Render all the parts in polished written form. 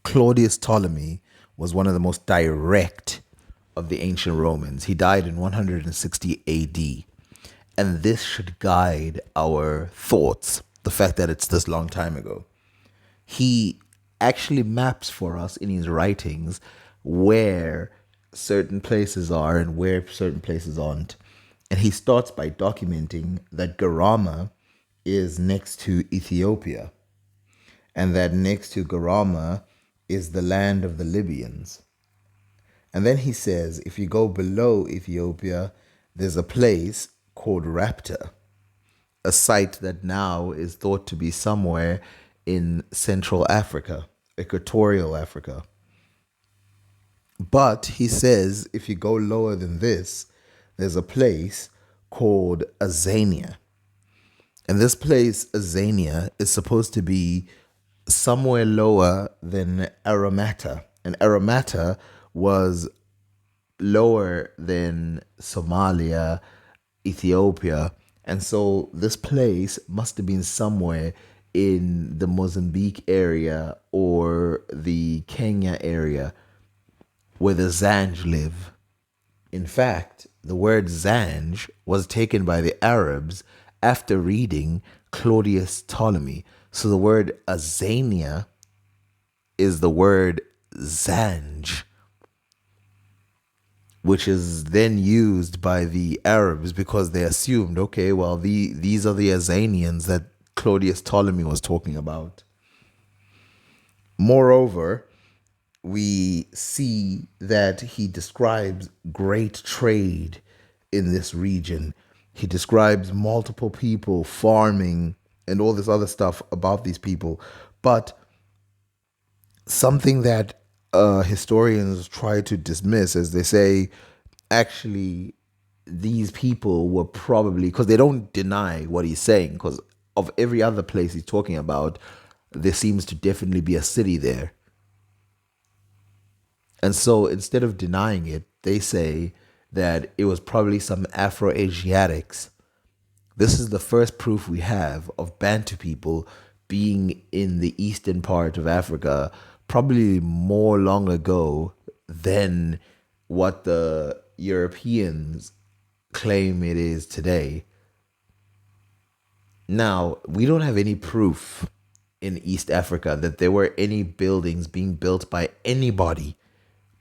Claudius Ptolemy was one of the most direct of the ancient Romans. He died in 160 AD. And this should guide our thoughts, the fact that it's this long time ago. He actually maps for us in his writings where certain places are and where certain places aren't. And he starts by documenting that Garama is next to Ethiopia, and that next to Garama is the land of the Libyans. And then he says, if you go below Ethiopia, there's a place called Raptor, a site that now is thought to be somewhere in Central Africa, Equatorial Africa. But he says, if you go lower than this, there's a place called Azania. And this place, Azania, is supposed to be somewhere lower than Aramata. And Aramata was lower than Somalia, Ethiopia. And so this place must have been somewhere in the Mozambique area or the Kenya area where the Zange live. In fact, the word Zange was taken by the Arabs after reading Claudius Ptolemy. So the word Azania is the word Zange, which is then used by the Arabs because they assumed, okay, well, these are the Azanians that Claudius Ptolemy was talking about. Moreover, we see that he describes great trade in this region. He describes multiple people farming and all this other stuff about these people. But something that historians try to dismiss, as they say, actually, these people were probably, because they don't deny what he's saying, because of every other place he's talking about, there seems to definitely be a city there. And so instead of denying it, they say that it was probably some Afro-Asiatics. This is the first proof we have of Bantu people being in the eastern part of Africa, probably more long ago than what the Europeans claim it is today. Now, we don't have any proof in East Africa that there were any buildings being built by anybody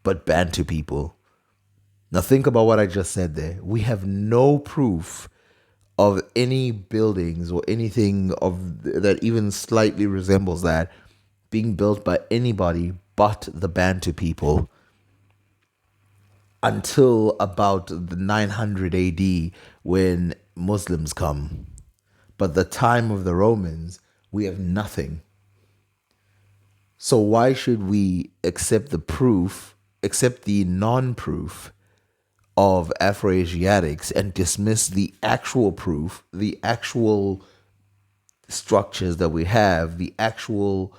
but Bantu people. Now think about what I just said there. We have no proof of any buildings or anything of that even slightly resembles that being built by anybody but the Bantu people until about the 900 AD when Muslims come. But the time of the Romans, we have nothing. So why should we accept the non-proof of Afro-Asiatics and dismiss the actual proof, the actual structures that we have, the actual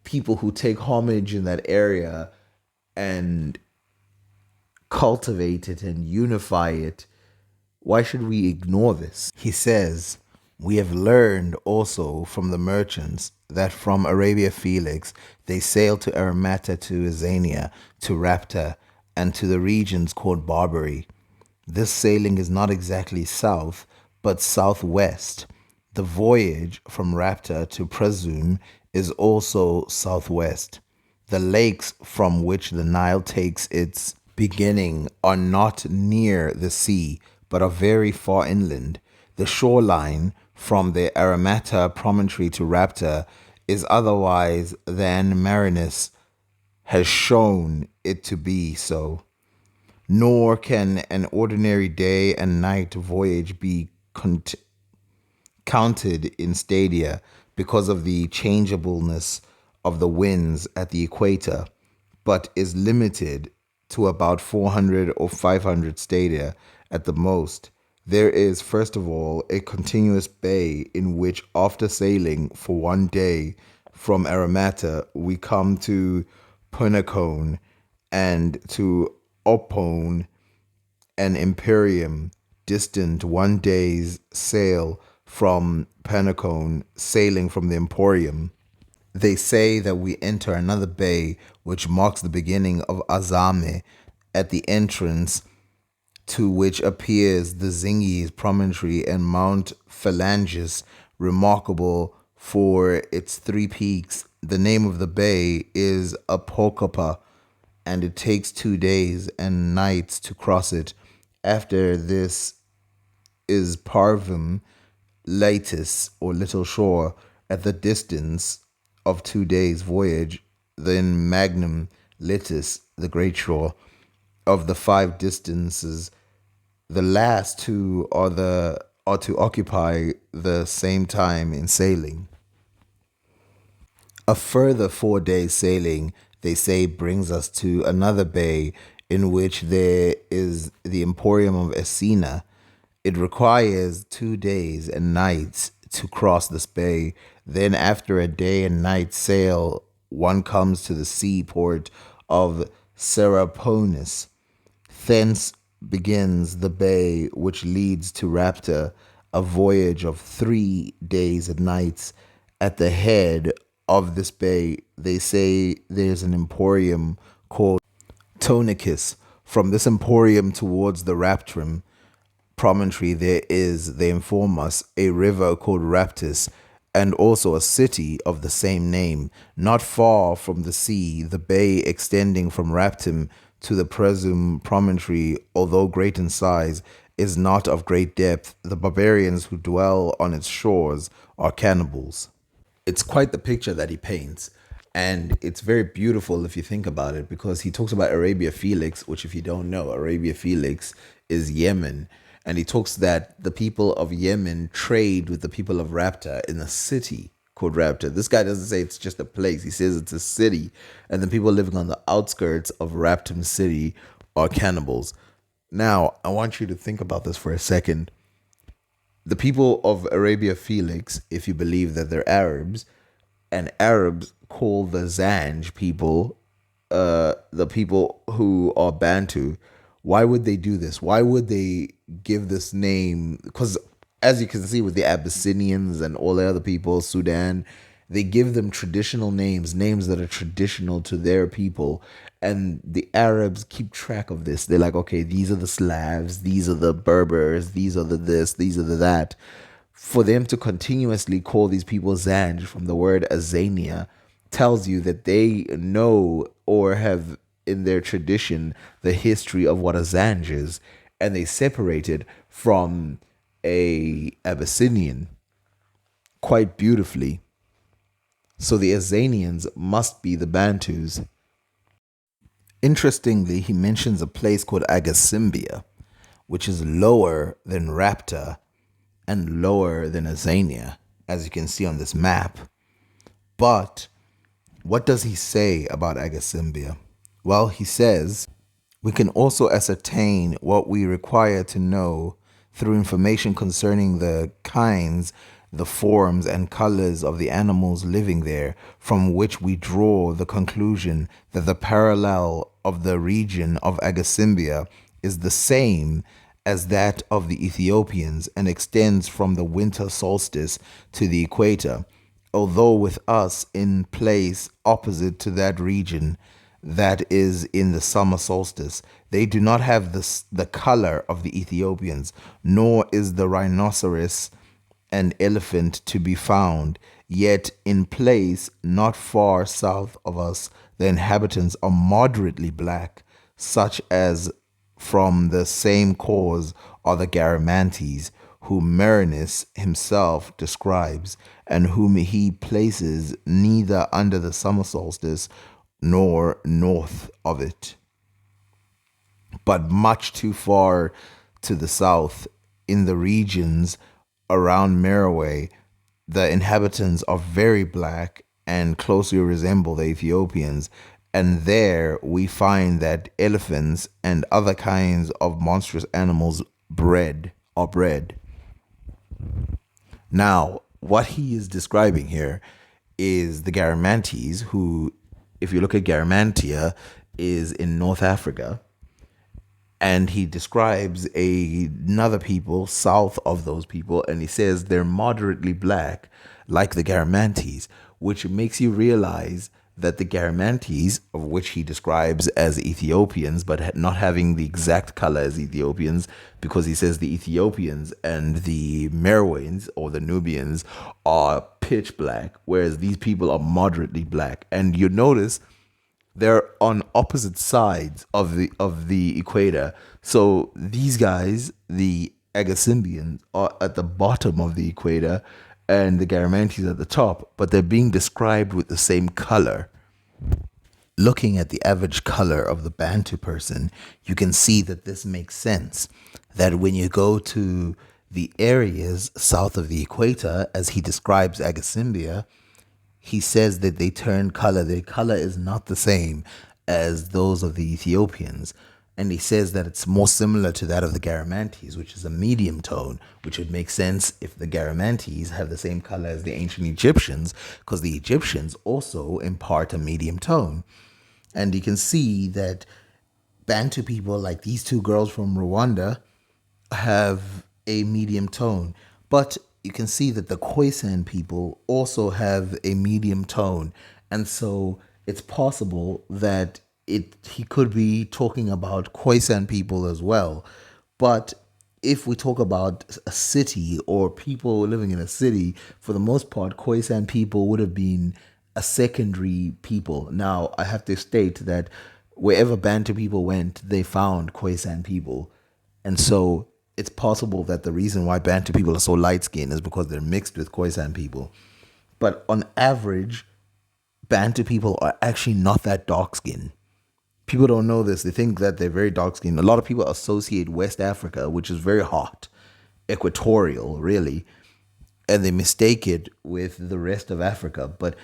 people who take homage in that area and cultivate it and unify it? Why should we ignore this? He says, we have learned also from the merchants that from Arabia Felix they sailed to Aramata, to Azania, to Raptor, and to the regions called Barbary. This sailing is not exactly south, but southwest. The voyage from Raptor to Presume is also southwest. The lakes from which the Nile takes its beginning are not near the sea, but are very far inland. The shoreline from the Aramata promontory to Raptor is otherwise than Marinus has shown it to be so. Nor can an ordinary day and night voyage be counted in stadia because of the changeableness of the winds at the equator, but is limited to about 400 or 500 stadia at the most. There is, first of all, a continuous bay in which, after sailing for one day from Aramata, we come to Punacone and to Opone and Imperium, distant one day's sail from Punacone, sailing from the Emporium. They say that we enter another bay, which marks the beginning of Azame, at the entrance to which appears the Zingi's promontory and Mount Phalanges, remarkable for its three peaks. The name of the bay is Apokapa, and it takes 2 days and nights to cross it. After this is Parvum Latis, or Little Shore, at the distance of 2 days' voyage, then Magnum Litis, the Great Shore. Of the five distances, the last two are to occupy the same time in sailing. A further 4 days sailing, they say, brings us to another bay in which there is the Emporium of Essina. It requires 2 days and nights to cross this bay. Then, after a day and night sail, one comes to the seaport of Seraponus. Thence begins the bay which leads to Raptor, a voyage of 3 days and nights. At the head of this bay, they say there's an emporium called Tonicus. From this emporium towards the Raptrum promontory, there is, they inform us, a river called Raptus, and also a city of the same name. Not far from the sea, the bay extending from Raptum to the Presum promontory, although great in size, is not of great depth. The barbarians who dwell on its shores are cannibals. It's quite the picture that he paints. And it's very beautiful if you think about it, because he talks about Arabia Felix, which, if you don't know, Arabia Felix is Yemen. And he talks that the people of Yemen trade with the people of Rapta in a city called Rapta. This guy doesn't say it's just a place, he says it's a city. And the people living on the outskirts of Raptum city are cannibals. Now, I want you to think about this for a second. The people of Arabia Felix, if you believe that they're Arabs, and Arabs call the Zange people, the people who are Bantu. Why would they do this? Why would they give this name? Because, as you can see with the Abyssinians and all the other people, Sudan, they give them traditional names, names that are traditional to their people. And the Arabs keep track of this. They're like, okay, these are the Slavs, these are the Berbers, these are the this, these are the that. For them to continuously call these people Zange from the word Azania tells you that they know or have in their tradition the history of what a Zange is, and they separate it from a Abyssinian quite beautifully. So the Azanians must be the Bantus. Interestingly, he mentions a place called Agasimbia, which is lower than Rapta and lower than Azania, as you can see on this map. But what does he say about Agasimbia? Well, he says, we can also ascertain what we require to know through information concerning the kinds, the forms, and colors of the animals living there, from which we draw the conclusion that the parallel of the region of Agasimbia is the same as that of the Ethiopians and extends from the winter solstice to the equator, although with us in place opposite to that region that is in the summer solstice. They do not have the color of the Ethiopians, nor is the rhinoceros and elephant to be found. Yet in place not far south of us, the inhabitants are moderately black, such as from the same cause are the Garamantes, whom Marinus himself describes, and whom he places neither under the summer solstice nor north of it, but much too far to the south. In the regions around Merowe, the inhabitants are very black and closely resemble the Ethiopians, and there we find that elephants and other kinds of monstrous animals are bred. Now, what he is describing here is the Garamantes, who, if you look at Garamantia, is in North Africa. And he describes another people south of those people, and he says they're moderately black, like the Garamantes. which makes you realize that the Garamantes, of which he describes as Ethiopians, but not having the exact color as Ethiopians, because he says the Ethiopians and the Merowians or the Nubians are pitch black, whereas these people are moderately black. And you notice they're on opposite sides of the equator. So these guys, the Agasimbians, are at the bottom of the equator and the Garamantes at the top, but they're being described with the same color. Looking at the average color of the Bantu person, you can see that this makes sense. That when you go to the areas south of the equator, as he describes Agasimbia, he says that they turn color. Their color is not the same as those of the Ethiopians. And he says that it's more similar to that of the Garamantes, which is a medium tone, which would make sense if the Garamantes have the same color as the ancient Egyptians, because the Egyptians also impart a medium tone. And you can see that Bantu people, like these two girls from Rwanda, have a medium tone. But you can see that the Koisan people also have a medium tone. And so it's possible that he could be talking about Khoisan people as well. But if we talk about a city or people living in a city, for the most part, Khoisan people would have been a secondary people. Now, I have to state that wherever Bantu people went, they found Khoisan people. And so it's possible that the reason why Bantu people are so light skinned is because they're mixed with Khoisan people. But on average, Bantu people are actually not that dark skinned. People don't know this. They think that they're very dark skinned. A lot of people associate West Africa, which is very hot, equatorial, really, and they mistake it with the rest of Africa. But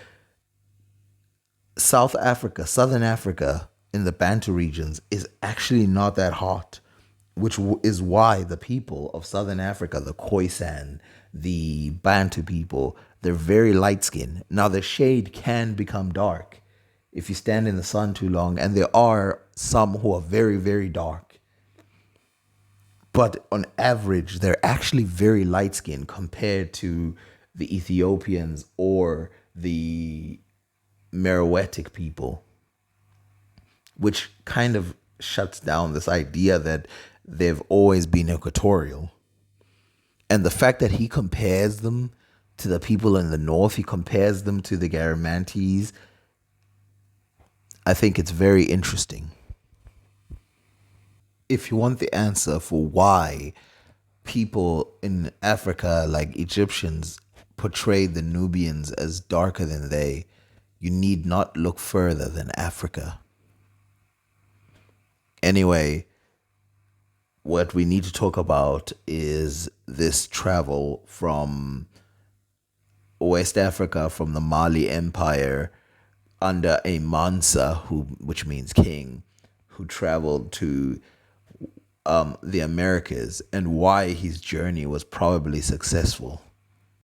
South Africa, Southern Africa, in the Bantu regions is actually not that hot, which is why the people of Southern Africa, the Khoisan, the Bantu people, they're very light skinned. Now, the shade can become dark if you stand in the sun too long, and there are some who are very, very dark. But on average, they're actually very light skinned compared to the Ethiopians or the Meroitic people, which kind of shuts down this idea that they've always been equatorial. And the fact that he compares them to the people in the north, he compares them to the Garamantes, I think it's very interesting. If you want the answer for why people in Africa, like Egyptians, portray the Nubians as darker than they, you need not look further than Africa. Anyway, what we need to talk about is this travel from West Africa, from the Mali Empire, under a Mansa, which means king, who traveled to the Americas, and why his journey was probably successful.